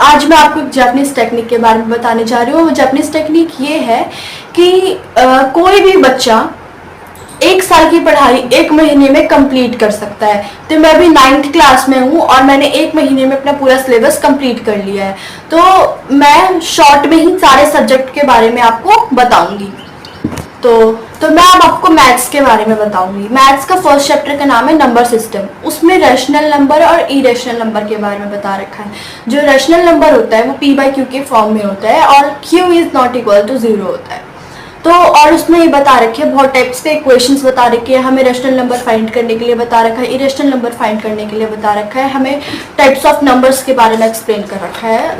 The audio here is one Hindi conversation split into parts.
आज मैं आपको जापानीज टेक्निक के बारे में बताने जा रही हूँ। जापानीज टेक्निक ये है कि कोई भी बच्चा 1 साल की पढ़ाई 1 महीने में कंप्लीट कर सकता है। तो मैं अभी 9th क्लास में हूँ और मैंने 1 महीने में अपना पूरा सिलेबस कंप्लीट कर लिया है। तो मैं शॉर्ट में ही सारे सब्जेक्ट के बारे में आपको बताऊंगी। तो मैं अब आपको मैथ्स के बारे में बताऊंगी। मैथ्स का फर्स्ट चैप्टर का नाम है नंबर सिस्टम। उसमें रैशनल नंबर और इरेशनल नंबर के बारे में बता रखा है। जो रैशनल नंबर होता है वो p/q के फॉर्म में होता है और q is not equal to 0 होता है। तो और उसमें ये बता रखे है बहुत टाइप्स के इक्वेशंस बता रखे हैं। हमें रैशनल नंबर फाइंड करने के लिए बता रखा है, इरेशनल नंबर फाइंड करने के लिए बता रखा है, हमें टाइप्स ऑफ नंबर्स के बारे में एक्सप्लेन कर रखा है।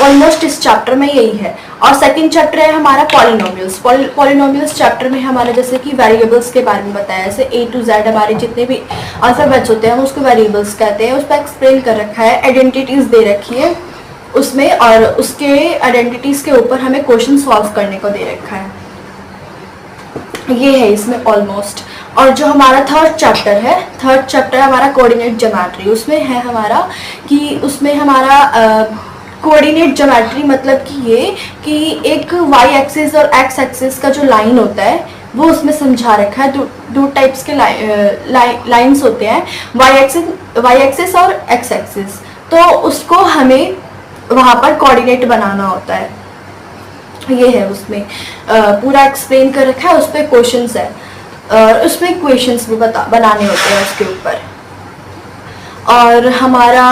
ऑलमोस्ट इस चैप्टर में यही है। और सेकंड चैप्टर है हमारा पॉलिनोमियल्स। पॉलिनोमियल्स चैप्टर में हमारे जैसे कि वेरिएबल्स के बारे में बताया, जैसे A to Z हमारे जितने भी अल्फाबेट्स होते हैं हम उसको वेरिएबल्स कहते हैं। उस पर एक्सप्लेन कर रखा है, आइडेंटिटीज दे रखी है उसमें, और उसके आइडेंटिटीज के ऊपर हमें क्वेश्चन सॉल्व करने को दे रखा है। ये है इसमें ऑलमोस्ट। और जो हमारा थर्ड चैप्टर हमारा कोऑर्डिनेट ज्योमेट्री। उसमें है हमारा कि उसमें हमारा कोऑर्डिनेट ज्योमेट्री मतलब कि ये कि एक y एक्सिस और x एक्सिस का जो लाइन होता है वो उसमें समझा रखा है। दो टाइप्स के लाइंस होते हैं, y एक्सिस और x एक्सिस। तो उसको हमें वहाँ पर कोऑर्डिनेट बनाना होता है। ये है उसमें पूरा एक्सप्लेन कर रखा है। उस पर क्वेश्चंस है और उसमें क्वेश्चंस भी बनाने होते हैं उसके ऊपर। और हमारा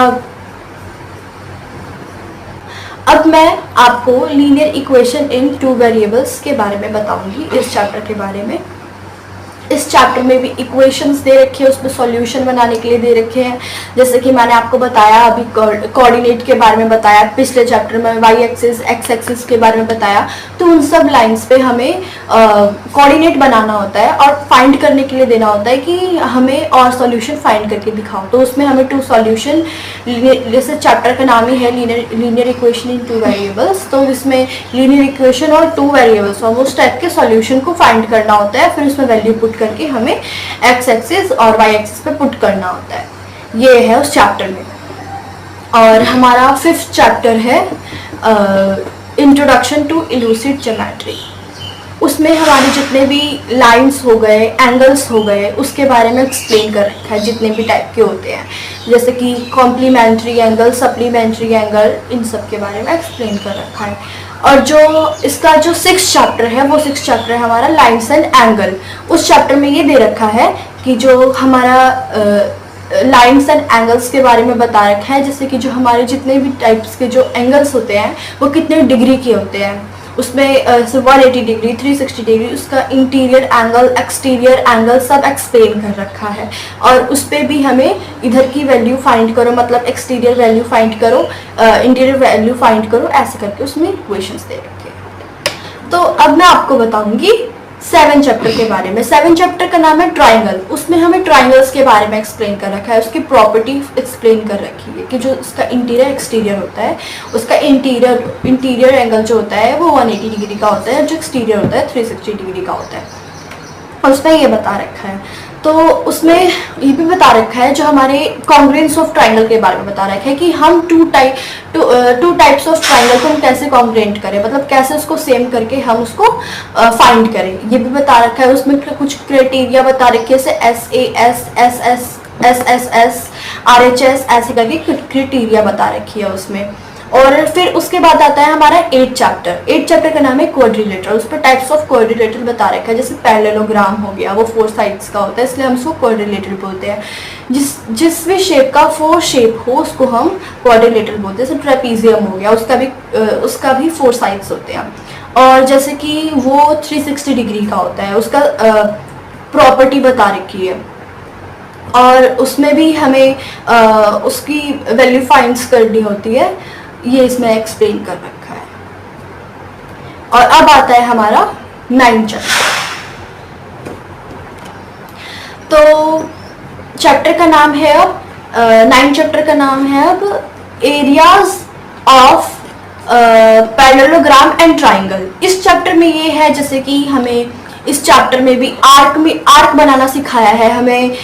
अब मैं आपको लीनियर इक्वेशन इन 2 वेरिएबल्स के बारे में बताऊंगी इस चैप्टर के बारे में। इस चैप्टर में भी इक्वेशंस दे रखे हैं, उसमें सॉल्यूशन बनाने के लिए दे रखे हैं। जैसे कि मैंने आपको बताया अभी कोऑर्डिनेट के बारे में बताया, पिछले चैप्टर में y एक्सिस x एक्सिस के बारे में बताया। तो उन सब लाइंस पे हमें कोऑर्डिनेट बनाना होता है और फाइंड करने के लिए देना होता है कि हमें और सॉल्यूशन फाइंड करके दिखाओ। तो उसमें हमें 2 सॉल्यूशन, जैसे चैप्टर का नाम ही है लीनियर इक्वेशन इन 2 वेरिएबल्स। तो इसमें लीनियर इक्वेशन और 2 वेरिएबल्स और उस टाइप के सॉल्यूशन को फाइंड करना होता है। फिर उसमें वैल्यू पुट करके हमें x एक्सिस और y एक्सिस पे पुट करना होता है। ये है उस चैप्टर में। और हमारा 5th चैप्टर है इंट्रोडक्शन टू इलूसिड ज्योमेट्री। उसमें हमारे जितने भी लाइंस हो गए, एंगल्स हो गए, उसके बारे में एक्सप्लेन कर रखा है, जितने भी टाइप के होते हैं, जैसे कि कॉम्प्लीमेंट्री एंगल, सप्लीमेंट्री एंगल, इन सब के बारे में एक्सप्लेन कर रखा है। और जो इसका जो 6th चैप्टर है वो 6th चैप्टर है हमारा लाइंस एंड एंगल। उस चैप्टर में ये दे रखा है कि जो हमारा लाइंस एंड एंगल्स के बारे में बता रखा है, जैसे कि जो हमारे जितने भी टाइप्स के जो एंगल्स होते हैं वो कितने डिग्री के होते हैं। उसमें 180 डिग्री, 360 डिग्री, उसका इंटीरियर एंगल, एक्सटीरियर एंगल सब एक्सप्लेन कर रखा है। और उस पर भी हमें इधर की वैल्यू फाइंड करो, मतलब एक्सटीरियर वैल्यू फाइंड करो, इंटीरियर वैल्यू फाइंड करो, ऐसे करके उसमें इक्वेशंस दे रखे हैं। तो अब मैं आपको बताऊंगी 7 चैप्टर के बारे में। 7 चैप्टर का नाम है ट्राइंगल। उसमें हमें ट्राइंगल्स के बारे में एक्सप्लेन कर रखा है, उसकी प्रॉपर्टी एक्सप्लेन कर रखी है कि जो उसका इंटीरियर एक्सटीरियर होता है, उसका इंटीरियर एंगल जो होता है वो 180 डिग्री का होता है, जो एक्सटीरियर होता है 360 डिग्री का होता है। और उसमें ये बता रखा है। तो उसमें ये भी बता रखा है जो हमारे कॉन्ग्रुएंस ऑफ ट्राइंगल के बारे में बता रखा है कि हम टू टाइप्स ऑफ ट्राइंगल को हम कैसे कॉन्ग्रुएंट करें, मतलब कैसे उसको सेम करके हम उसको फाइंड करें। ये भी बता रखा है। उसमें कुछ क्राइटेरिया बता रखे हैं, जैसे SAS, SS, SSS, RHS, ऐसे करके क्राइटेरिया बता रखी है उसमें। और फिर उसके बाद आता है हमारा 8th चैप्टर का नाम है क्वाड्रिलेटरल। उस पर टाइप्स ऑफ क्वाड्रिलेटरल बता रखा है, जैसे पैरेललोग्राम हो गया, वो 4 साइड्स का होता है, इसलिए हम उसको क्वाड्रिलेटरल बोलते हैं। जिस भी शेप का 4 शेप हो उसको हम क्वाड्रिलेटरल बोलते हैं। जैसे ट्रेपीजियम हो गया, उसका भी 4 साइड्स होते हैं। और जैसे कि वो 360 डिग्री का होता है, उसका प्रॉपर्टी बता रखी है। और उसमें भी हमें उसकी वैल्यू फाइंड करनी होती है, ये इसमें एक्सप्लेन कर रखा है। और अब आता है हमारा 9th चैप्टर। तो चैप्टर का नाम है अब 9th चैप्टर का नाम है अब areas of parallelogram and triangle. इस चैप्टर में ये है जैसे कि हमें इस चैप्टर में भी आर्क बनाना सिखाया है हमें,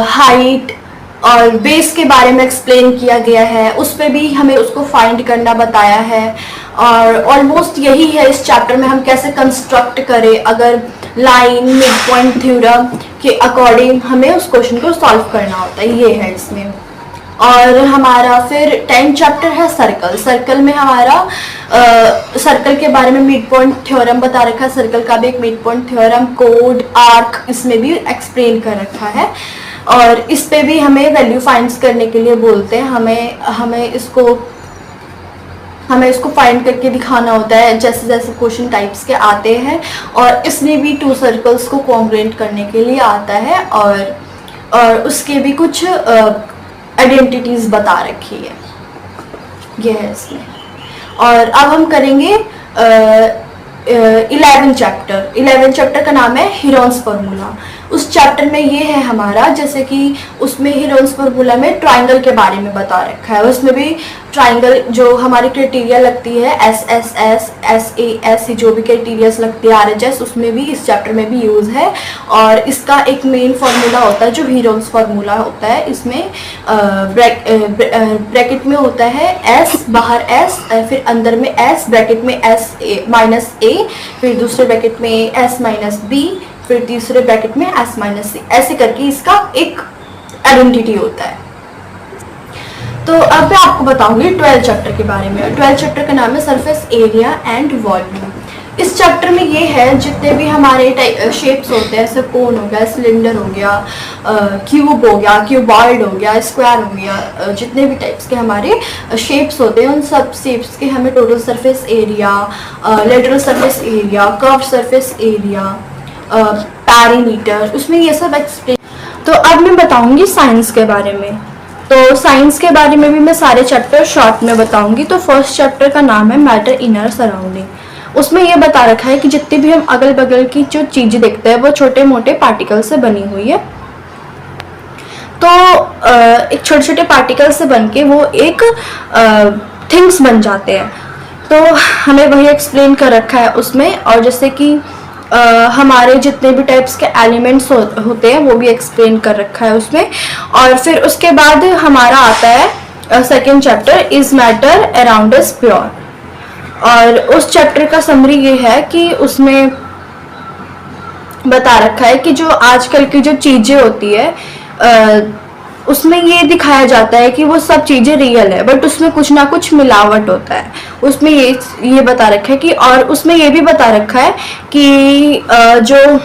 हाइट, और बेस के बारे में एक्सप्लेन किया गया है, उस पर भी हमें उसको फाइंड करना बताया है। और ऑलमोस्ट यही है इस चैप्टर में, हम कैसे कंस्ट्रक्ट करें अगर लाइन मिड पॉइंट थ्योरम के अकॉर्डिंग हमें उस क्वेश्चन को सॉल्व करना होता है, ये है इसमें। और हमारा फिर 10th चैप्टर है सर्कल। सर्कल में हमारा सर्कल के बारे में मिड पॉइंट थ्योरम बता रखा है, सर्कल का भी एक mid point theorem, code, arc इसमें भी एक्सप्लेन कर रखा है। और इस पे भी हमें वैल्यू फाइंड्स करने के लिए बोलते हैं, हमें इसको फाइंड करके दिखाना होता है जैसे जैसे क्वेश्चन टाइप्स के आते हैं। और इसमें भी 2 सर्कल्स को कॉन्ग्रुएंट करने के लिए आता है, और उसके भी कुछ आइडेंटिटीज बता रखी है, ये है इसमें। और अब हम करेंगे 11th चैप्टर। 11th चैप्टर का नाम है हीरोन्स फार्मूला। उस चैप्टर में ये है हमारा, जैसे कि उसमें हीरोन्स फार्मूला में ट्राइंगल के बारे में बता रखा है। उसमें भी ट्राइंगल जो हमारी क्राइटेरिया लगती है SSS, SAS, जो भी क्राइटेरियाज लगती है RHS, उसमें भी इस चैप्टर में भी यूज़ है। और इसका एक मेन फार्मूला होता है जो हीरोन्स फार्मूला होता है। इसमें ब्रैकेट में होता है S, बाहर S, फिर अंदर में S, ब्रैकेट में S -A, फिर दूसरे ब्रैकेट में S -B, फिर तीसरे ब्रैकेट में S-C, ऐसे करके इसका एक आइडेंटिटी होता है। तो अब मैं आपको बताऊंगी 12th चैप्टर के बारे में। 12th चैप्टर का नाम है सरफेस एरिया एंड वॉल्यूम। इस चैप्टर में ये है जितने भी हमारे शेप्स होते हैं, जैसे कोन हो गया, सिलेंडर हो गया, क्यूब हो गया, क्यूबॉइड हो गया, स्क्वायर हो गया, जितने भी टाइप्स के हमारे शेप्स होते हैं उन सब शेप्स के हमें total surface area, lateral surface area, curve surface area, perimeter, उसमें ये सब एक्सप्लेन। तो अब मैं बताऊंगी साइंस के बारे में। तो साइंस के बारे में भी मैं सारे चैप्टर शॉर्ट में बताऊंगी। तो फर्स्ट चैप्टर का नाम है मैटर इनर सराउंडिंग। उसमें ये बता रखा है कि जितनी भी हम अगल बगल की जो चीजें देखते हैं वो छोटे मोटे पार्टिकल से बनी हुई है। तो एक छोटे छोटे पार्टिकल से बन के वो एक थिंग्स बन जाते हैं। तो हमें वही एक्सप्लेन कर रखा है उसमें। और जैसे कि हमारे जितने भी टाइप्स के एलिमेंट्स होते हैं वो भी एक्सप्लेन कर रखा है उसमें। और फिर उसके बाद हमारा आता है second chapter, is matter around us pure. और उस चैप्टर का समरी ये है कि उसमें बता रखा है कि जो आजकल की जो चीज़ें होती है उसमें ये दिखाया जाता है कि वो सब चीज़ें रियल है, बट उसमें कुछ ना कुछ मिलावट होता है। उसमें ये बता रखा है कि, और उसमें ये भी बता रखा है कि जो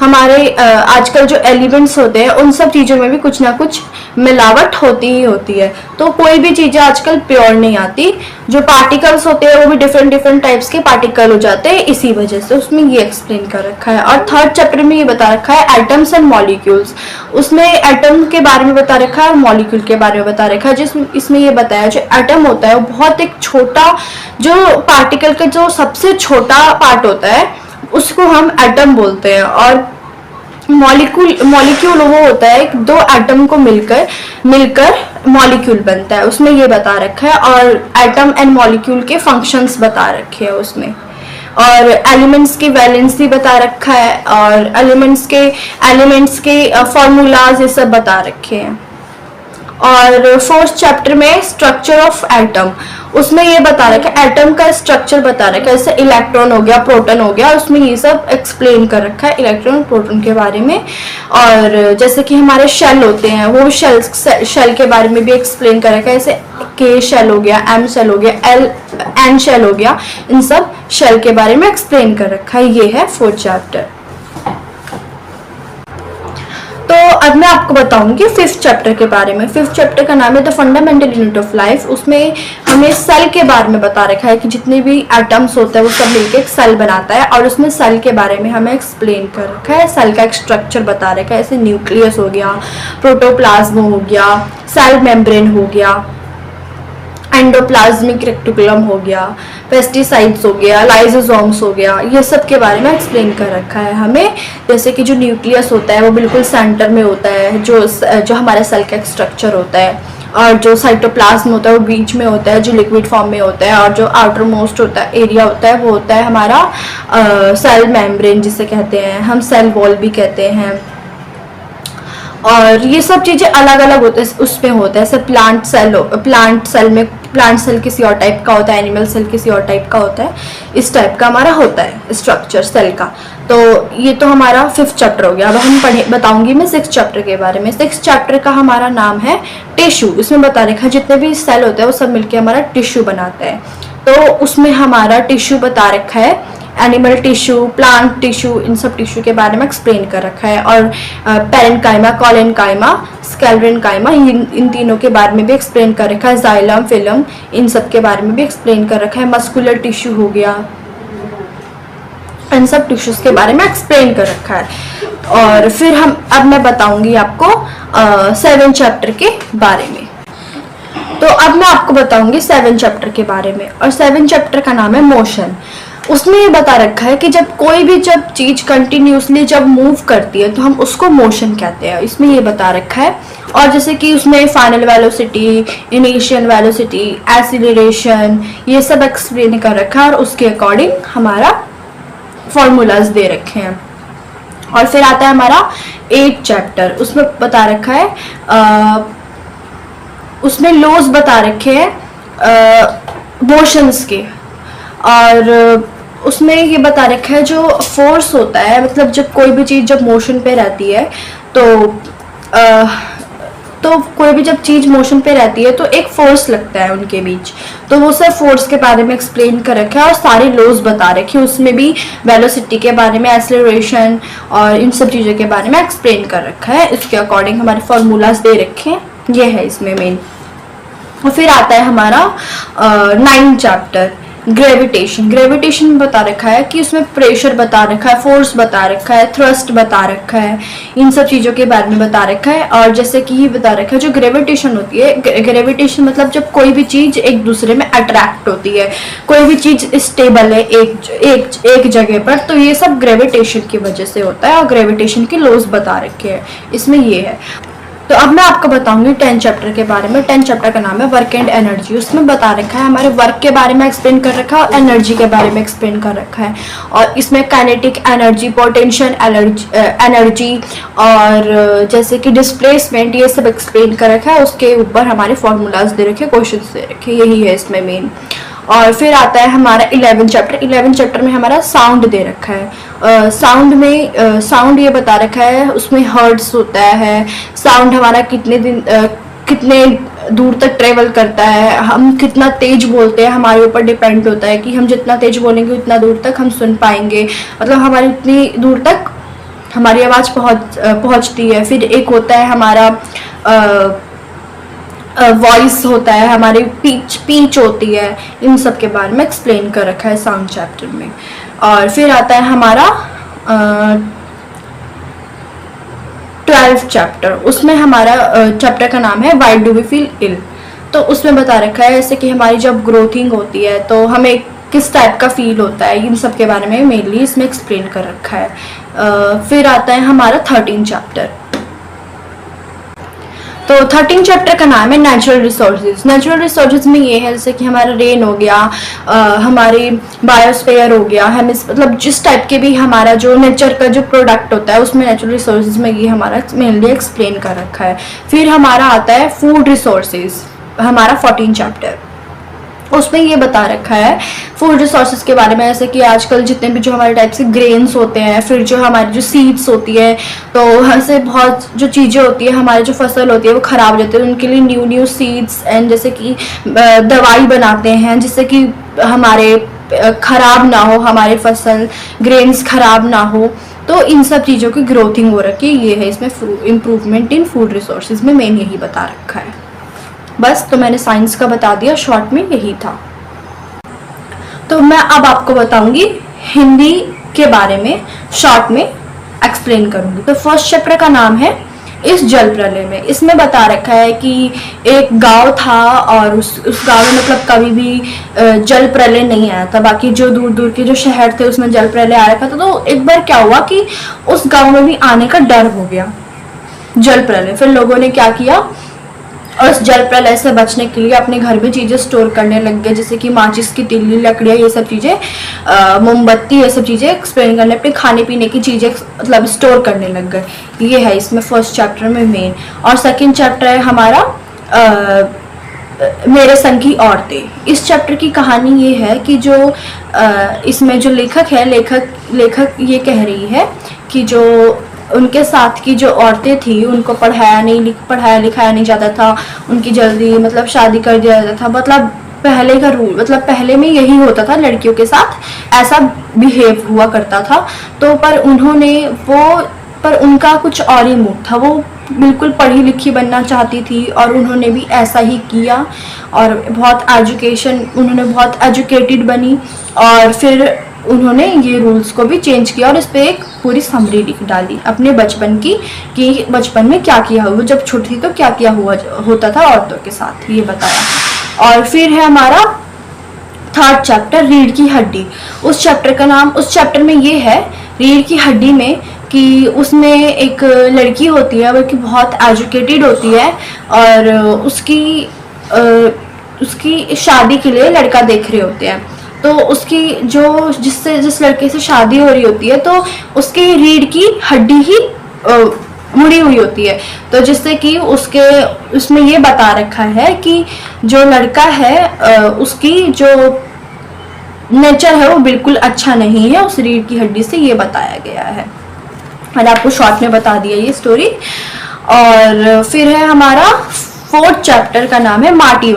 हमारे आजकल जो एलिमेंट्स होते हैं उन सब चीज़ों में भी कुछ ना कुछ मिलावट होती ही होती है। तो कोई भी चीज़ें आजकल प्योर नहीं आती। जो पार्टिकल्स होते हैं वो भी डिफरेंट टाइप्स के पार्टिकल हो जाते हैं, इसी वजह से उसमें ये एक्सप्लेन कर रखा है। और थर्ड चैप्टर में ये बता रखा है एटम्स एंड मॉलिक्यूल्स। उसमें एटम के बारे में बता रखा है और मॉलिक्यूल के बारे में बता रखा है। जिसमें इसमें ये बताया जो एटम होता है वो बहुत एक छोटा, जो पार्टिकल का जो सबसे छोटा पार्ट होता है उसको हम एटम बोलते हैं। और मॉलिक्यूल वो होता है दो एटम को मिलकर मॉलिक्यूल बनता है, उसमें ये बता रखा है। और एटम एंड मॉलिक्यूल के फंक्शंस बता रखे हैं उसमें। और एलिमेंट्स की वैलेंसी बता रखा है, और एलिमेंट्स के फॉर्मूलाज ये सब बता रखे हैं। और फोर्थ चैप्टर में स्ट्रक्चर ऑफ एटम, उसमें ये बता रखा है एटम का स्ट्रक्चर बता रखा है, जैसे इलेक्ट्रॉन हो गया, प्रोटॉन हो गया, उसमें ये सब एक्सप्लेन कर रखा है इलेक्ट्रॉन प्रोटॉन के बारे में। और जैसे कि हमारे शेल होते हैं वो शेल के बारे में भी एक्सप्लेन कर रखा है, जैसे के शेल हो गया, एम शेल हो गया, एन शेल हो गया, इन सब शेल के बारे में एक्सप्लेन कर रखा है। ये है फोर्थ चैप्टर। तो अब मैं आपको बताऊंगी फिफ्थ चैप्टर के बारे में। फिफ्थ चैप्टर का नाम है the fundamental unit of life. उसमें हमें सेल के बारे में बता रखा है कि जितने भी एटम्स होते हैं वो सब मिलकर एक सेल बनाता है। और उसमें सेल के बारे में हमें एक्सप्लेन कर रखा है, सेल का एक स्ट्रक्चर बता रखा है, जैसे न्यूक्लियस हो गया, प्रोटोप्लाज्म हो गया, सेल मेम्ब्रेन हो गया, एंडोप्लाज्मिक रेक्टिकुलम हो गया, पेस्टिसाइड्स हो गया, लाइसोसोम्स हो गया, ये सब के बारे में एक्सप्लेन कर रखा है हमें। जैसे कि जो न्यूक्लियस होता है वो बिल्कुल सेंटर में होता है, जो हमारे सेल का एक स्ट्रक्चर होता है। और जो साइटोप्लाज्म होता है वो बीच में होता है, जो लिक्विड फॉर्म में होता है। और जो आउटर मोस्ट होता है एरिया होता है वो होता है हमारा सेल मेम्ब्रेन जिसे कहते हैं, हम सेल वॉल भी कहते हैं। और ये सब चीज़ें अलग अलग होते हैं, उसमें होता है। जैसे प्लांट सेल किसी और टाइप का होता है, एनिमल सेल किसी और टाइप का होता है, इस टाइप का हमारा होता है स्ट्रक्चर सेल का। तो ये तो हमारा 5th चैप्टर हो गया। अब हम बताऊंगी मैं 6th चैप्टर के बारे में। 6th चैप्टर का हमारा नाम है टिश्यू। इसमें बता रखा है जितने भी सेल होते हैं वो सब मिलके हमारा टिश्यू बनाते हैं। तो उसमें हमारा टिश्यू बता रखा है, एनिमल टिश्यू, प्लांट टिश्यू, इन सब टिश्यू के बारे में एक्सप्लेन कर रखा है। और पेरेन्काइमा, कोलेनकाइमा, स्केलेरेन्काइमा, इन तीनों के बारे में भी एक्सप्लेन कर रखा है। जाइलम, फिलम, इन सब के बारे में भी एक्सप्लेन कर रखा है। मस्कुलर टिश्यू हो गया, इन सब टिश्यूज के बारे में एक्सप्लेन कर रखा है। और फिर अब मैं बताऊंगी आपको 7 चैप्टर के बारे में। तो अब मैं आपको बताऊंगी 7 चैप्टर के बारे में, और 7 चैप्टर का नाम है मोशन। उसमें ये बता रखा है कि जब कोई भी चीज कंटिन्यूसली जब मूव करती है तो हम उसको मोशन कहते हैं, इसमें ये बता रखा है। और जैसे कि उसमें final velocity, initial velocity, acceleration, ये सब एक्सप्लेन कर रखा है और उसके अकॉर्डिंग हमारा फॉर्मूलाज दे रखे हैं। और फिर आता है हमारा 8th चैप्टर। उसमें बता रखा है उसमें लॉज बता रखे हैं मोशंस के। और उसमें ये बता रखा है जो फोर्स होता है, मतलब जब कोई भी चीज़ जब मोशन पे रहती है तो कोई भी जब चीज़ मोशन पे रहती है तो एक फोर्स लगता है उनके बीच। तो वो सब फोर्स के बारे में एक्सप्लेन कर रखा है और सारे लॉज बता रखे हैं। उसमें भी वेलोसिटी के बारे में, एक्सेलरेशन और इन सब चीज़ों के बारे में एक्सप्लेन कर रखा है। इसके अकॉर्डिंग हमारे फॉर्मूलाज दे रखे हैं, ये है इसमें मेन। और फिर आता है हमारा 9th चैप्टर, ग्रेविटेशन। ग्रेविटेशन में बता रखा है कि उसमें प्रेशर बता रखा है, फोर्स बता रखा है, थ्रस्ट बता रखा है, इन सब चीज़ों के बारे में बता रखा है। और जैसे कि ये बता रखा है जो ग्रेविटेशन होती है, ग्रेविटेशन मतलब जब कोई भी चीज़ एक दूसरे में अट्रैक्ट होती है, कोई भी चीज़ स्टेबल है एक जगह पर, तो ये सब ग्रेविटेशन की वजह से होता है। और ग्रेविटेशन के लॉज बता रखे हैं, इसमें ये है। तो अब मैं आपको बताऊंगी 10th चैप्टर के बारे में। 10th चैप्टर का नाम है वर्क एंड एनर्जी। उसमें बता रखा है हमारे वर्क के बारे में एक्सप्लेन कर रखा है और एनर्जी के बारे में एक्सप्लेन कर रखा है। और इसमें काइनेटिक एनर्जी, पोटेंशियल एनर्जी और जैसे कि डिस्प्लेसमेंट, ये सब एक्सप्लेन कर रखा है। उसके ऊपर हमारे फॉर्मूलाज दे रखे, क्वेश्चन दे रखे, यही है इसमें मेन। और फिर आता है हमारा 11th चैप्टर। 11th चैप्टर में हमारा साउंड दे रखा है। साउंड में साउंड ये बता रखा है, उसमें हर्ट्स होता है, साउंड हमारा कितने दूर तक ट्रेवल करता है, हम कितना तेज बोलते हैं हमारे ऊपर डिपेंड होता है कि हम जितना तेज बोलेंगे उतना दूर तक हम सुन पाएंगे, मतलब हमारी उतनी दूर तक हमारी आवाज़ पहुंचती है। फिर एक होता है हमारा वॉइस होता है, हमारी पीच होती है, इन सब के बारे में एक्सप्लेन कर रखा है साउंड चैप्टर में। और फिर आता है हमारा 12th चैप्टर। उसमें हमारा चैप्टर का नाम है व्हाई डू वी फील इल। तो उसमें बता रखा है जैसे कि हमारी जब ग्रोथिंग होती है तो हमें किस टाइप का फील होता है, इन सब के बारे में मेनली इसमें एक्सप्लेन कर रखा है। फिर आता है हमारा 13th चैप्टर। तो 13th चैप्टर का नाम है नेचुरल रिसोर्सेज। नेचुरल रिसोर्सेज में ये है जैसे कि हमारा रेन हो गया, हमारी बायोस्फीयर हो गया, हमें मतलब जिस टाइप के भी हमारा जो नेचर का जो प्रोडक्ट होता है उसमें नेचुरल रिसोर्सेज में ये हमारा मेनली एक्सप्लेन कर रखा है। फिर हमारा आता है फूड रिसोर्सेज, हमारा 14th चैप्टर। उसमें ये बता रखा है फूड रिसोर्सेज के बारे में, जैसे कि आजकल जितने भी जो हमारे टाइप से ग्रेन्स होते हैं, फिर जो हमारी जो सीड्स होती है, तो ऐसे बहुत जो चीज़ें होती है, हमारी जो फसल होती है वो ख़राब हो जाती है, तो उनके लिए न्यू सीड्स एंड जैसे कि दवाई बनाते हैं जिससे कि हमारे ख़राब ना हो, हमारे फसल ग्रेन्स ख़राब ना हो। तो इन सब चीज़ों की ग्रोथिंग हो रखी है, ये है इसमें इम्प्रूवमेंट इन फूड रिसोर्सेज में मेन यही बता रखा है। बस तो मैंने साइंस का बता दिया, शॉर्ट में यही था। तो मैं अब आपको बताऊंगी हिंदी के बारे में, शॉर्ट में एक्सप्लेन करूंगी। तो फर्स्ट चैप्टर का नाम है इस जल प्रलय में। इसमें बता रखा है कि एक गांव था और उस गांव में मतलब कभी भी जल प्रलय नहीं आया था, बाकी जो दूर दूर के जो शहर थे उसमें जल प्रलय आ रखा था। तो एक बार क्या हुआ कि उस गांव में भी आने का डर हो गया जल प्रलय। फिर लोगों ने क्या किया, और उस जल प्रलय से बचने के लिए अपने घर में चीज़ें स्टोर करने लग गए, जैसे कि माचिस की तिल्ली, लकड़ियाँ, ये सब चीज़ें, मोमबत्ती, ये सब चीज़ें एक्सप्लेन करने, अपने खाने पीने की चीज़ें मतलब स्टोर करने लग गए। ये है इसमें फर्स्ट चैप्टर में मेन। और सेकंड चैप्टर है हमारा मेरे संग की औरतें। इस चैप्टर की कहानी ये है कि जो इसमें जो लेखक है, लेखक ये कह रही है कि जो उनके साथ की जो औरतें थी उनको पढ़ाया लिखाया नहीं जाता था, उनकी जल्दी मतलब शादी कर दिया जाता था। मतलब पहले का रूल, मतलब पहले में यही होता था, लड़कियों के साथ ऐसा बिहेव हुआ करता था। तो पर उनका कुछ और ही मूड था, वो बिल्कुल पढ़ी लिखी बनना चाहती थी और उन्होंने भी ऐसा ही किया और उन्होंने बहुत एजुकेटेड बनी। और फिर उन्होंने ये रूल्स को भी चेंज किया और इस पर एक पूरी समरी लिख डाली अपने बचपन की, कि बचपन में क्या किया हुआ, जब छोटी थी तो क्या किया हुआ होता था औरतों के साथ, ये बताया। और फिर है हमारा थर्ड चैप्टर, रीढ़ की हड्डी। उस चैप्टर में ये है रीढ़ की हड्डी में कि उसमें एक लड़की होती है, वो कि बहुत एजुकेटेड होती है और उसकी शादी के लिए लड़का देख रहे होते हैं। तो उसकी जिस लड़के से शादी हो रही होती है, तो उसके रीढ़ की हड्डी ही मुड़ी हुई होती है। तो जिससे कि उसमें ये बता रखा है कि जो लड़का है उसकी जो नेचर है वो बिल्कुल अच्छा नहीं है उस रीढ़ की हड्डी से, ये बताया गया है। मैंने आपको शॉर्ट में बता दिया ये स्टोरी। और फिर है हमारा फोर्थ चैप्टर का नाम है माटी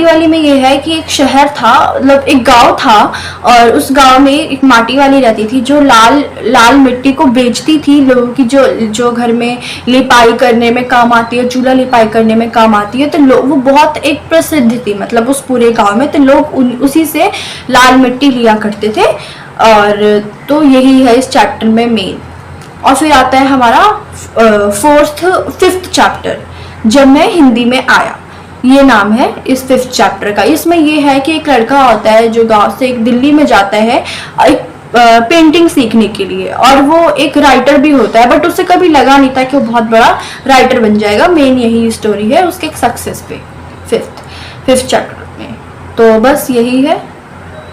वाली में ये है कि एक शहर था, मतलब एक गांव था और उस गांव में एक माटी वाली रहती थी जो लाल मिट्टी को बेचती थी लोगों की, जो घर में लिपाई करने में काम आती है, चूल्हा लिपाई करने में काम आती है। तो वो बहुत एक प्रसिद्ध थी, मतलब उस पूरे गांव में, तो लोग उसी से लाल मिट्टी लिया करते थे। और तो यही है इस चैप्टर में मेन। और फिर आता है हमारा फिफ्थ चैप्टर, जब मैं हिंदी में आया, ये नाम है इस फिफ्थ चैप्टर का। इसमें ये है कि एक लड़का होता है जो गांव से एक दिल्ली में जाता है एक पेंटिंग सीखने के लिए, और वो एक राइटर भी होता है, बट उसे कभी लगा नहीं था कि वो बहुत बड़ा राइटर बन जाएगा। मेन यही स्टोरी है उसके सक्सेस पे फिफ्थ चैप्टर में। तो बस यही है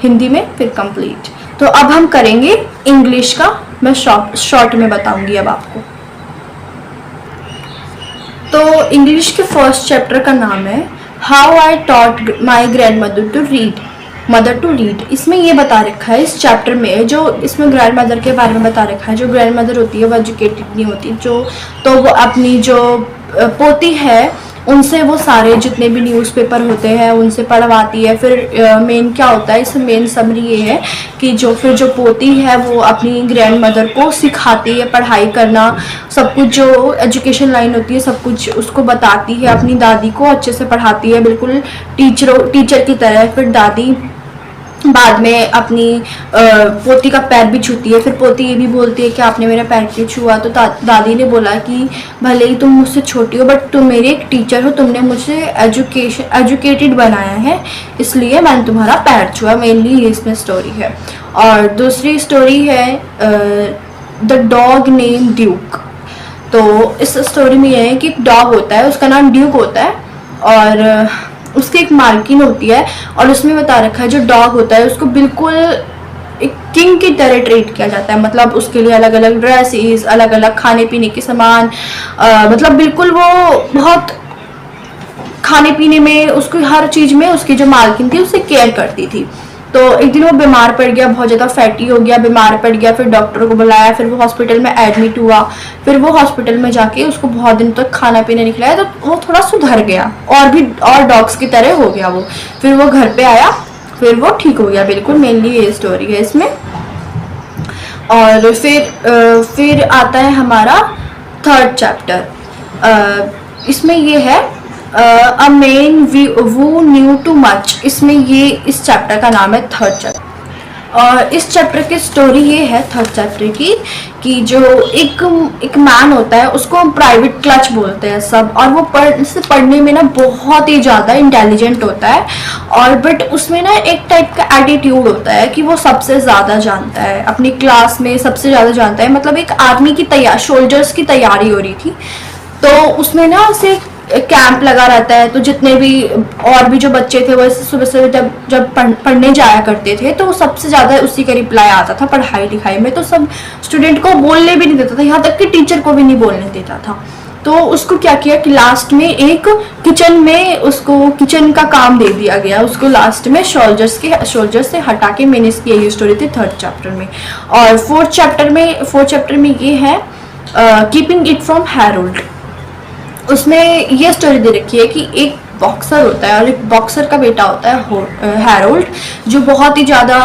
हिंदी में, फिर कंप्लीट। तो अब हम करेंगे इंग्लिश का, मैं शॉर्ट में बताऊंगी अब आपको। तो इंग्लिश के फर्स्ट चैप्टर का नाम है how I taught my grandmother to read. इसमें ये बता रखा है इस चैप्टर में, जो इसमें ग्रैंड मदर के बारे में बता रखा है। जो ग्रैंड मदर होती है वो एजुकेटेड नहीं होती, तो वो अपनी जो पोती है उनसे वो सारे जितने भी न्यूज़पेपर होते हैं उनसे पढ़वाती है। फिर मेन क्या होता है, इसमें मेन समरी ये है कि जो पोती है वो अपनी ग्रैंड मदर को सिखाती है पढ़ाई करना, सब कुछ जो एजुकेशन लाइन होती है सब कुछ उसको बताती है। अपनी दादी को अच्छे से पढ़ाती है, बिल्कुल टीचर की तरह। फिर दादी बाद में अपनी पोती का पैर भी छूती है। फिर पोती ये भी बोलती है कि आपने मेरा पैर क्यों छुआ, तो दादी ने बोला कि भले ही तुम मुझसे छोटी हो बट तुम मेरे एक टीचर हो, तुमने मुझे एजुकेटेड बनाया है, इसलिए मैंने तुम्हारा पैर छुआ। मेनली ये इसमें स्टोरी है। और दूसरी स्टोरी है द डॉग नेम ड्यूक। तो इस स्टोरी में ये है कि एक डॉग होता है, उसका नाम ड्यूक होता है और उसकी एक मालकिन होती है। और उसमें बता रखा है जो डॉग होता है उसको बिल्कुल एक किंग की तरह ट्रीट किया जाता है। मतलब उसके लिए अलग अलग ड्रेसेस, अलग अलग खाने पीने के सामान, मतलब बिल्कुल वो बहुत खाने पीने में, उसकी हर चीज़ में उसकी जो मालकिन थी उससे केयर करती थी। तो एक दिन वो बीमार पड़ गया, बहुत ज़्यादा फैटी हो गया, बीमार पड़ गया। फिर डॉक्टर को बुलाया, फिर वो हॉस्पिटल में एडमिट हुआ। फिर वो हॉस्पिटल में जाके उसको बहुत दिन तक खाना पीना नहीं खिलाया, तो वो थोड़ा सुधर गया और डॉग्स की तरह हो गया वो। फिर वो घर पे आया, फिर वो ठीक हो गया बिल्कुल। मेनली ये स्टोरी है इसमें। और फिर आता है हमारा थर्ड चैप्टर। इसमें ये है a man who knew too much. इसमें ये इस चैप्टर का नाम है थर्ड चैप्टर। और इस चैप्टर की स्टोरी ये है थर्ड चैप्टर की कि जो एक मैन होता है उसको हम प्राइवेट क्लच बोलते हैं सब, और वो पढ़ने में ना बहुत ही ज़्यादा इंटेलिजेंट होता है। और बट उसमें ना एक टाइप का एटीट्यूड होता है कि वो सबसे ज़्यादा जानता है, अपनी क्लास में सबसे ज़्यादा जानता है। मतलब एक आर्मी की सोल्जर्स की तैयारी हो रही थी, तो उसमें ना उसे कैंप लगा रहता है, तो जितने भी और भी जो बच्चे थे वो सुबह से जब पढ़ने जाया करते थे तो सबसे ज़्यादा उसी का रिप्लाई आता था पढ़ाई लिखाई में। तो सब स्टूडेंट को बोलने भी नहीं देता था, यहाँ तक कि टीचर को भी नहीं बोलने देता था। तो उसको क्या किया कि लास्ट में एक किचन में उसको किचन का काम दे दिया गया उसको, लास्ट में सोल्जर्स से हटा के। मैंने इसकी यही स्टोरी थी 3rd चैप्टर में। और 4th चैप्टर में ये है कीपिंग इट फ्रॉम हैरोल्ड। उसमें ये स्टोरी दे रखी है कि एक बॉक्सर होता है और एक बॉक्सर का बेटा होता है हैरोल्ड, जो बहुत ही ज़्यादा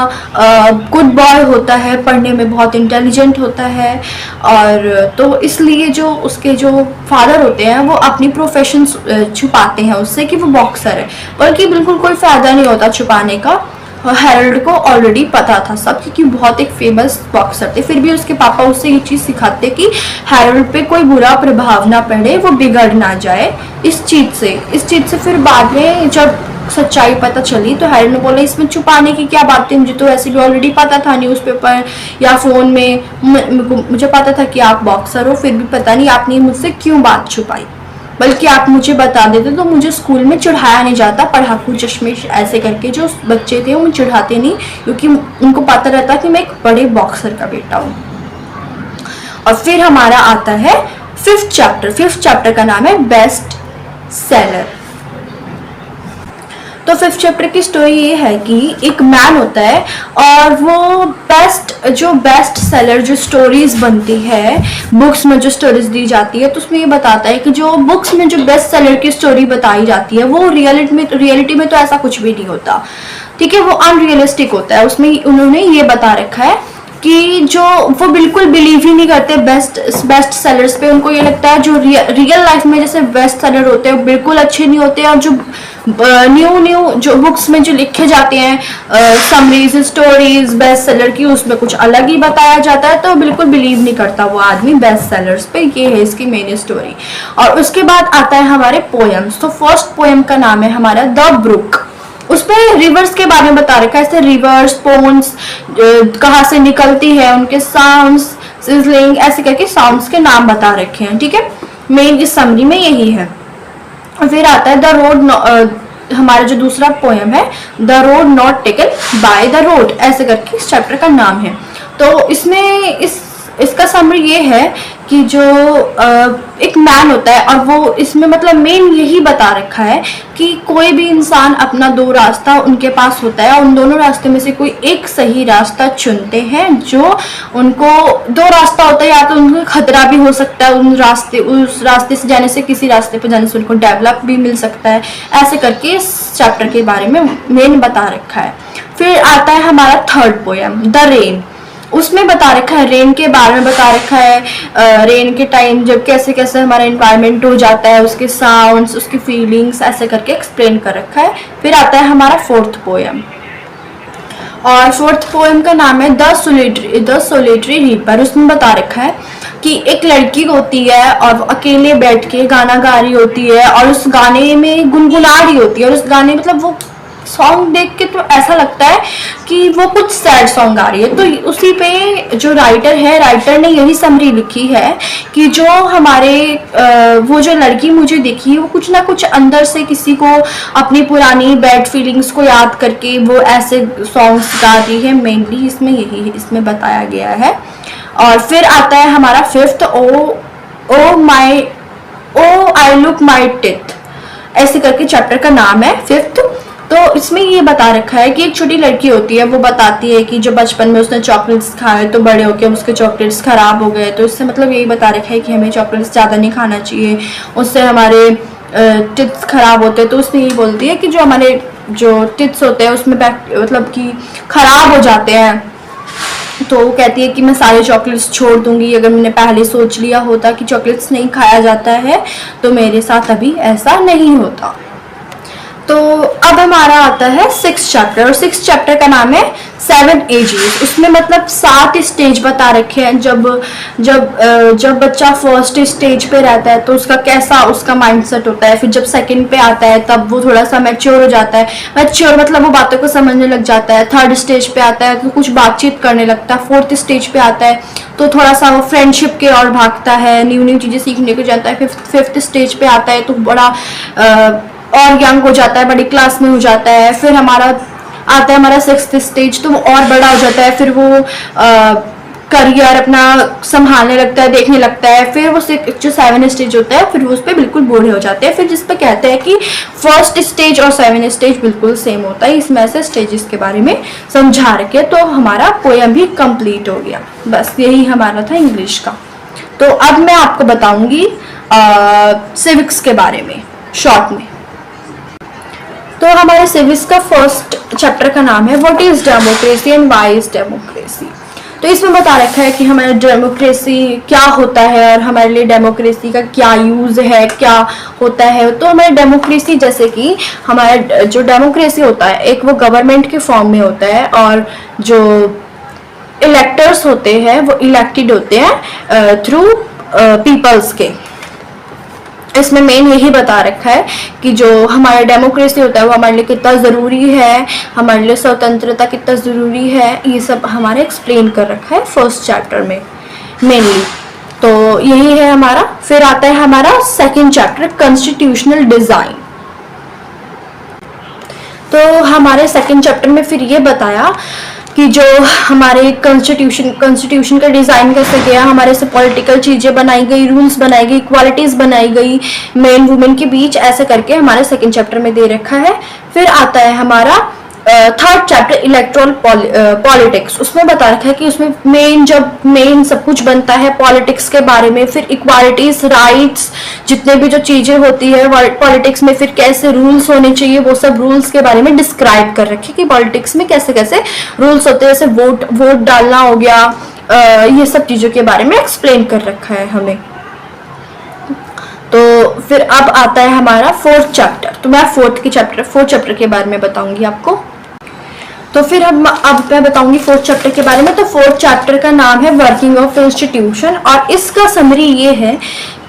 गुड बॉय होता है, पढ़ने में बहुत इंटेलिजेंट होता है। और तो इसलिए जो उसके जो फादर होते हैं वो अपनी प्रोफेशन छुपाते हैं उससे कि वो बॉक्सर है, बल्कि बिल्कुल कोई फ़ायदा नहीं होता छुपाने का। हैरोल्ड को ऑलरेडी पता था सब, क्योंकि बहुत एक फेमस बॉक्सर थे। फिर भी उसके पापा उससे ये चीज़ सिखाते कि हैरोल्ड पे कोई बुरा प्रभाव ना पड़े, वो बिगड़ ना जाए इस चीज़ से। फिर बाद में जब सच्चाई पता चली तो हैरोल्ड ने बोला इसमें छुपाने की क्या बात है, मुझे तो ऐसे भी ऑलरेडी पता था न्यूज़पेपर या फ़ोन में, मुझे पता था कि आप बॉक्सर हो, फिर भी पता नहीं आपने मुझसे क्यों बात छुपाई। बल्कि आप मुझे बता देते तो मुझे स्कूल में चढ़ाया नहीं जाता। पढ़ाकू चश्मेश ऐसे करके जो बच्चे थे वो चढ़ाते नहीं, क्योंकि उनको पता रहता कि मैं एक बड़े बॉक्सर का बेटा हूँ। और फिर हमारा आता है 5th चैप्टर। 5th चैप्टर का नाम है बेस्ट सेलर। तो 5th चैप्टर की स्टोरी ये है कि एक मैन होता है और वो बेस्ट सेलर जो स्टोरीज बनती है, बुक्स में जो स्टोरीज दी जाती है, तो उसमें ये बताता है कि जो बुक्स में जो बेस्ट सेलर की स्टोरी बताई जाती है वो रियलिटी में तो ऐसा कुछ भी नहीं होता, ठीक है, वो अनरियलिस्टिक होता है। उसमें उन्होंने ये बता रखा है कि जो वो बिल्कुल बिलीव ही नहीं करते बेस्ट सेलर्स पे। उनको ये लगता है जो रियल लाइफ में जैसे बेस्ट सेलर होते हैं बिल्कुल अच्छे नहीं होते, और जो न्यू जो बुक्स में जो लिखे जाते हैं समरीज स्टोरीज बेस्ट सेलर की, उसमें कुछ अलग ही बताया जाता है, तो बिल्कुल बिलीव नहीं करता वो आदमी बेस्ट सेलर्स पे। ये है इसकी मेन स्टोरी। और उसके बाद आता है हमारे पोएम्स। तो फर्स्ट पोएम का नाम है हमारा द ब्रुक। उसमें रिवर्स के बारे में बता रखा है, ऐसे रिवर्स पोन्स कहाँ से निकलती है, उनके साउंड्स, सिजलिंग, ऐसे करके साउंड्स के नाम बता रखे हैं, ठीक है। मेन इस समरी में यही है। फिर आता है द रोड, हमारा जो दूसरा पोएम है the road not taken by the road, ऐसे करके इस चैप्टर का नाम है। तो इसमें इसका समरी ये है कि जो एक मैन होता है, और वो इसमें मतलब मेन यही बता रखा है कि कोई भी इंसान अपना 2 रास्ता उनके पास होता है, और उन दोनों रास्ते में से कोई एक सही रास्ता चुनते हैं। जो उनको 2 रास्ता होता है, या तो उनको खतरा भी हो सकता है उस रास्ते से जाने से, किसी रास्ते पर जाने से उनको डेवलप भी मिल सकता है, ऐसे करके इस चैप्टर के बारे में मेन बता रखा है। फिर आता है हमारा 3rd पोएम द रेन। उसमें बता रखा है रेन के बारे में बता रखा है, रेन के टाइम जब कैसे कैसे हमारा एनवायरनमेंट हो जाता है, उसके साउंड्स, उसकी फीलिंग्स, ऐसे करके एक्सप्लेन कर रखा है। फिर आता है हमारा 4th पोएम, और 4th पोएम का नाम है द सोलिटरी रीपर। उसमें बता रखा है कि एक लड़की होती है और वो अकेले बैठ के गाना गा रही होती है, और उस गाने में गुनगुना रही होती है, और उस गाने मतलब वो सॉन्ग देख के तो ऐसा लगता है कि वो कुछ सैड सॉन्ग आ रही है। तो उसी पे जो राइटर ने यही समरी लिखी है कि जो हमारे वो जो लड़की मुझे दिखी वो कुछ ना कुछ अंदर से किसी को अपनी पुरानी बैड फीलिंग्स को याद करके वो ऐसे सॉन्ग्स गा रही है। मेनली इसमें यही इसमें बताया गया है। और फिर आता है हमारा 5th O I look my teeth, ऐसे करके चैप्टर का नाम है 5th। तो इसमें ये बता रखा है कि एक छोटी लड़की होती है, वो बताती है कि जो बचपन में उसने चॉकलेट्स खाए तो बड़े होकर उसके चॉकलेट्स खराब हो गए। तो इससे मतलब यही बता रखा है कि हमें चॉकलेट्स ज़्यादा नहीं खाना चाहिए, उससे हमारे टिथ्स खराब होते हैं। तो उसमें यही बोलती है कि जो हमारे जो टिथ्स होते हैं उसमें मतलब कि खराब हो जाते हैं। तो वो कहती है कि मैं सारे चॉकलेट्स छोड़ दूंगी, अगर मैंने पहले सोच लिया होता कि चॉकलेट्स नहीं खाया जाता है तो मेरे साथ अभी ऐसा नहीं होता। तो अब हमारा आता है 6th चैप्टर, और 6th चैप्टर का नाम है 7 एजेस। उसमें मतलब 7 स्टेज बता रखे हैं। जब बच्चा फर्स्ट स्टेज पे रहता है तो उसका कैसा उसका माइंडसेट होता है, फिर जब सेकंड पे आता है तब वो थोड़ा सा मैच्योर हो जाता है। मैच्योर मतलब वो बातों को समझने लग जाता है। थर्ड स्टेज पे आता है तो कुछ बातचीत करने लगता है। फोर्थ स्टेज पे आता है तो थोड़ा सा वो फ्रेंडशिप के और भागता है, न्यू चीज़ें सीखने को जाता है। फिफ्थ स्टेज पे आता है तो बड़ा और यंग हो जाता है, बड़ी क्लास में हो जाता है। फिर हमारा आता है हमारा 6th स्टेज, तो वो और बड़ा हो जाता है। फिर वो करियर अपना संभालने लगता है, देखने लगता है। फिर वो जो 7 स्टेज होता है फिर वो उस पर बिल्कुल बूढ़े हो जाते हैं। फिर जिस पे कहते हैं कि फर्स्ट स्टेज और 7 स्टेज बिल्कुल सेम होता है। इसमें से स्टेजेस के बारे में समझा रखे, तो हमारा पोएम भी कंप्लीट हो गया। बस यही हमारा था इंग्लिश का। तो अब मैं आपको बताऊंगी सिविक्स के बारे में शॉर्ट में। तो हमारे सिविक्स का फर्स्ट चैप्टर का नाम है what is democracy and why is democracy. तो इसमें बता रखा है कि हमारा डेमोक्रेसी क्या होता है और हमारे लिए डेमोक्रेसी का क्या यूज है, क्या होता है। तो हमारे डेमोक्रेसी, जैसे कि हमारा जो डेमोक्रेसी होता है एक वो गवर्नमेंट के फॉर्म में होता है, और जो इलेक्टर्स होते हैं वो इलेक्टेड होते हैं थ्रू पीपल्स के। इसमें मेन यही बता रखा है कि जो हमारा डेमोक्रेसी होता है वो हमारे लिए कितना ज़रूरी है, हमारे लिए स्वतंत्रता कितना ज़रूरी है, ये सब हमारे एक्सप्लेन कर रखा है फर्स्ट चैप्टर में मेनली। तो यही है हमारा। फिर आता है हमारा सेकंड चैप्टर कॉन्स्टिट्यूशनल डिज़ाइन। तो हमारे सेकंड चैप्टर में फिर ये बताया कि जो हमारे कॉन्स्टिट्यूशन का डिज़ाइन कैसे किया, हमारे से पॉलिटिकल चीज़ें बनाई गई, रूल्स बनाई गई, इक्वालिटीज़ बनाई गई मेन वुमेन के बीच, ऐसे करके हमारे सेकंड चैप्टर में दे रखा है। फिर आता है हमारा थर्ड चैप्टर इलेक्ट्रल पॉलिटिक्स। उसमें बता रखा है कि उसमें मेन सब कुछ बनता है पॉलिटिक्स के बारे में। फिर इक्वालिटीज, राइट्स, जितने भी जो चीजें होती है पॉलिटिक्स में, फिर कैसे रूल्स होने चाहिए, वो सब रूल्स के बारे में डिस्क्राइब कर रखे कि पॉलिटिक्स में कैसे कैसे रूल्स होते हैं। जैसे वोट डालना हो गया, ये सब चीजों के बारे में एक्सप्लेन कर रखा है हमें। तो फिर अब आता है हमारा फोर्थ चैप्टर। तो मैं फोर्थ चैप्टर के बारे में बताऊंगी आपको। तो फिर अब मैं बताऊंगी फोर्थ चैप्टर के बारे में। तो फोर्थ चैप्टर का नाम है वर्किंग ऑफ इंस्टीट्यूशन, और इसका समरी ये है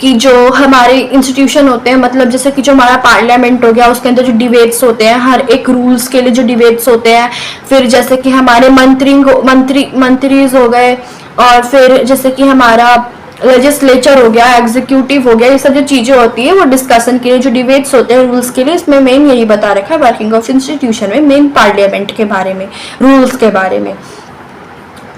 कि जो हमारे इंस्टीट्यूशन होते हैं, मतलब जैसे कि जो हमारा पार्लियामेंट हो गया, उसके अंदर जो डिबेट्स होते हैं, हर एक रूल्स के लिए जो डिबेट्स होते हैं। फिर जैसे कि हमारे मंत्रीज हो गए, और फिर जैसे कि हमारा लेजिस्लेचर हो गया, एग्जीक्यूटिव हो गया, ये सब जो चीजें होती है वो डिस्कशन के लिए जो डिबेट्स होते हैं रूल्स के लिए, इसमें मेन यही बता रखा है वर्किंग ऑफ इंस्टीट्यूशन में, मेन पार्लियामेंट के बारे में, रूल्स के बारे में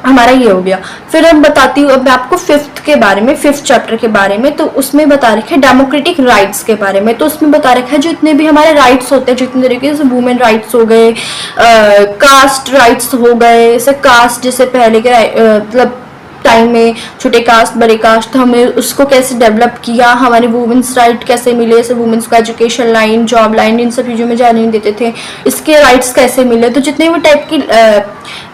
हमारा ये हो गया। फिर हम बताती हूँ अब मैं आपको फिफ्थ चैप्टर के बारे में। तो उसमें बता रखा है डेमोक्रेटिक राइट्स के बारे में। तो उसमें बता रखा है जो इतने भी हमारे राइट्स होते हैं, जितने तरीके से वुमेन राइट्स हो गए, कास्ट राइट्स हो गए, जैसे कास्ट जैसे पहले के मतलब टाइम में छोटे कास्ट, बड़े कास्ट, हमने उसको कैसे डेवलप किया, हमारे वुमेन्स राइट कैसे मिले, जैसे वुमेन्स को एजुकेशन लाइन, जॉब लाइन, इन सब चीज़ों में जाने नहीं देते थे, इसके राइट्स कैसे मिले। तो जितने भी टाइप की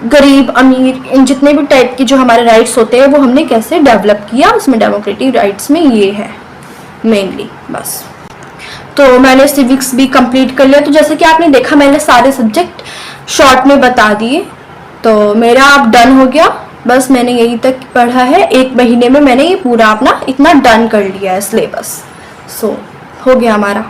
गरीब अमीर, इन जितने भी टाइप की जो हमारे राइट्स होते हैं वो हमने कैसे डेवलप किया, उसमें डेमोक्रेटिक राइट्स में ये है मेनली। बस तो मैंने सिविक्स भी कंप्लीट कर लिया। तो जैसे कि आपने देखा मैंने सारे सब्जेक्ट शॉर्ट में बता दिए, तो मेरा अब डन हो गया। बस मैंने यही तक पढ़ा है, 1 महीने में मैंने ये पूरा अपना इतना डन कर लिया है सिलेबस। सो हो गया हमारा।